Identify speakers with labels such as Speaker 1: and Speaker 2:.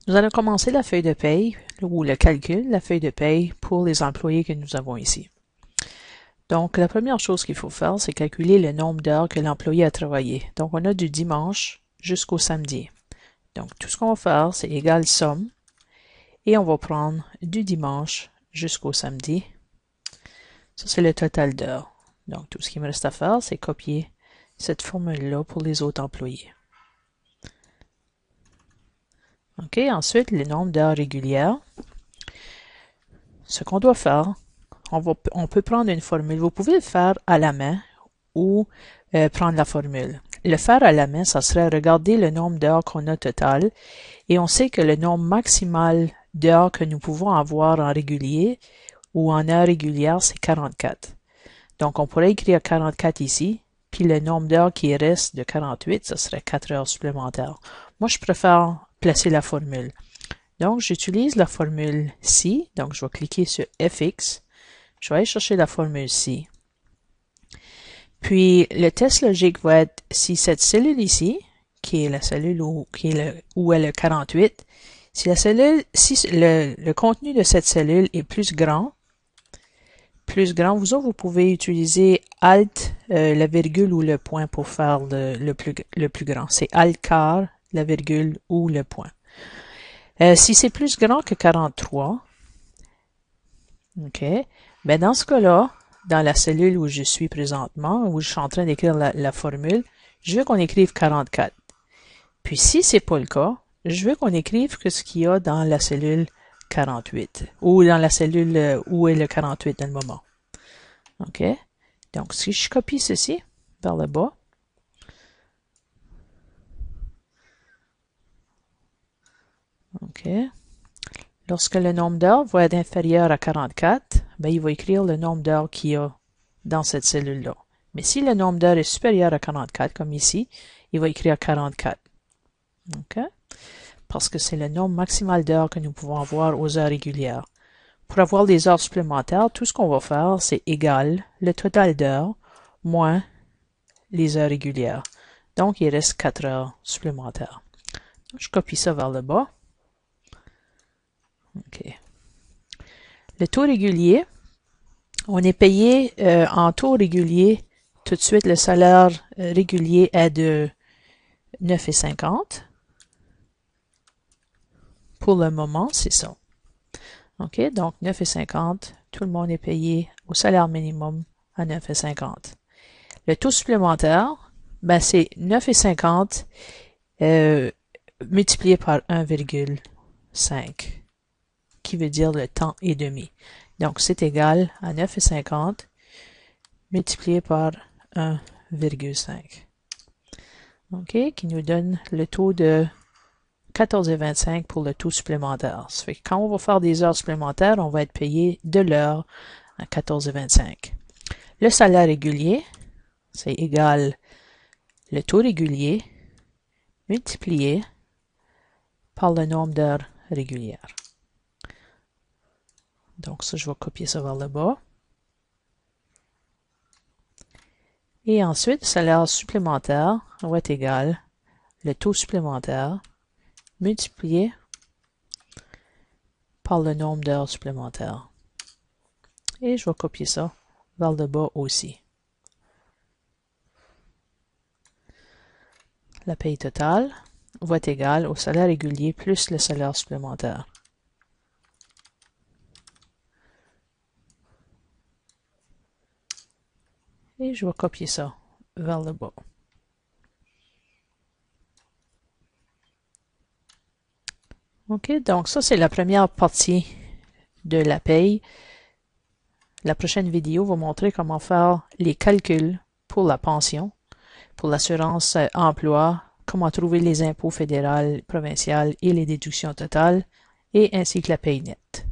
Speaker 1: Nous allons commencer la feuille de paye ou le calcul, la feuille de paye pour les employés que nous avons ici. Donc, la première chose qu'il faut faire, c'est calculer le nombre d'heures que l'employé a travaillé. Donc, on a du dimanche jusqu'au samedi. Donc, tout ce qu'on va faire, c'est égal somme. Et on va prendre du dimanche jusqu'au samedi. Ça, c'est le total d'heures. Donc, tout ce qui me reste à faire, c'est copier cette formule-là pour les autres employés. OK, ensuite, le nombre d'heures régulières. Ce qu'on doit faire, on peut prendre une formule. Vous pouvez le faire à la main ou prendre la formule. Le faire à la main, ça serait regarder le nombre d'heures qu'on a total et on sait que le nombre maximal d'heures que nous pouvons avoir en régulier ou en heure régulière, c'est 44. Donc, on pourrait écrire 44 ici, puis le nombre d'heures qui reste de 48, ça serait 4 heures supplémentaires. Moi, je préfère placer la formule. Donc, j'utilise la formule ci. Donc, je vais cliquer sur FX. Je vais aller chercher la formule ci. Puis, le test logique va être si cette cellule ici, qui est la cellule où est le 48, si le contenu de cette cellule est plus grand, vous pouvez utiliser Alt, la virgule ou le point pour faire le plus grand. C'est Alt quart, la virgule ou le point. Si c'est plus grand que 43, OK, ben dans ce cas-là, dans la cellule où je suis présentement, où je suis en train d'écrire la formule, je veux qu'on écrive 44. Puis si c'est pas le cas, je veux qu'on écrive que ce qu'il y a dans la cellule 48, ou dans la cellule où est le 48 dans le moment. OK? Donc, si je copie ceci vers le bas, OK. Lorsque le nombre d'heures va être inférieur à 44, ben, il va écrire le nombre d'heures qu'il y a dans cette cellule-là. Mais si le nombre d'heures est supérieur à 44, comme ici, il va écrire 44. OK? Parce que c'est le nombre maximal d'heures que nous pouvons avoir aux heures régulières. Pour avoir des heures supplémentaires, tout ce qu'on va faire, c'est égal le total d'heures moins les heures régulières. Donc, il reste 4 heures supplémentaires. Je copie ça vers le bas. OK. Le taux régulier, on est payé en taux régulier. Tout de suite, le salaire régulier est de 9,50. Pour le moment, c'est ça. OK, donc 9,50, tout le monde est payé au salaire minimum à 9,50. Le taux supplémentaire, ben c'est 9,50 multiplié par 1,5, qui veut dire le temps et demi. Donc, c'est égal à 9,50 multiplié par 1,5. OK, qui nous donne le taux de 14,25 pour le taux supplémentaire. Ça fait que quand on va faire des heures supplémentaires, on va être payé de l'heure à 14,25. Le salaire régulier, c'est égal le taux régulier multiplié par le nombre d'heures régulières. Donc ça, je vais copier ça vers le bas. Et ensuite, le salaire supplémentaire va être égal le taux supplémentaire multiplié par le nombre d'heures supplémentaires. Et je vais copier ça vers le bas aussi. La paye totale va être égale au salaire régulier plus le salaire supplémentaire. Et je vais copier ça vers le bas. OK, donc ça, c'est la première partie de la paye. La prochaine vidéo va montrer comment faire les calculs pour la pension, pour l'assurance emploi, comment trouver les impôts fédéraux, provinciaux et les déductions totales, et ainsi que la paye nette.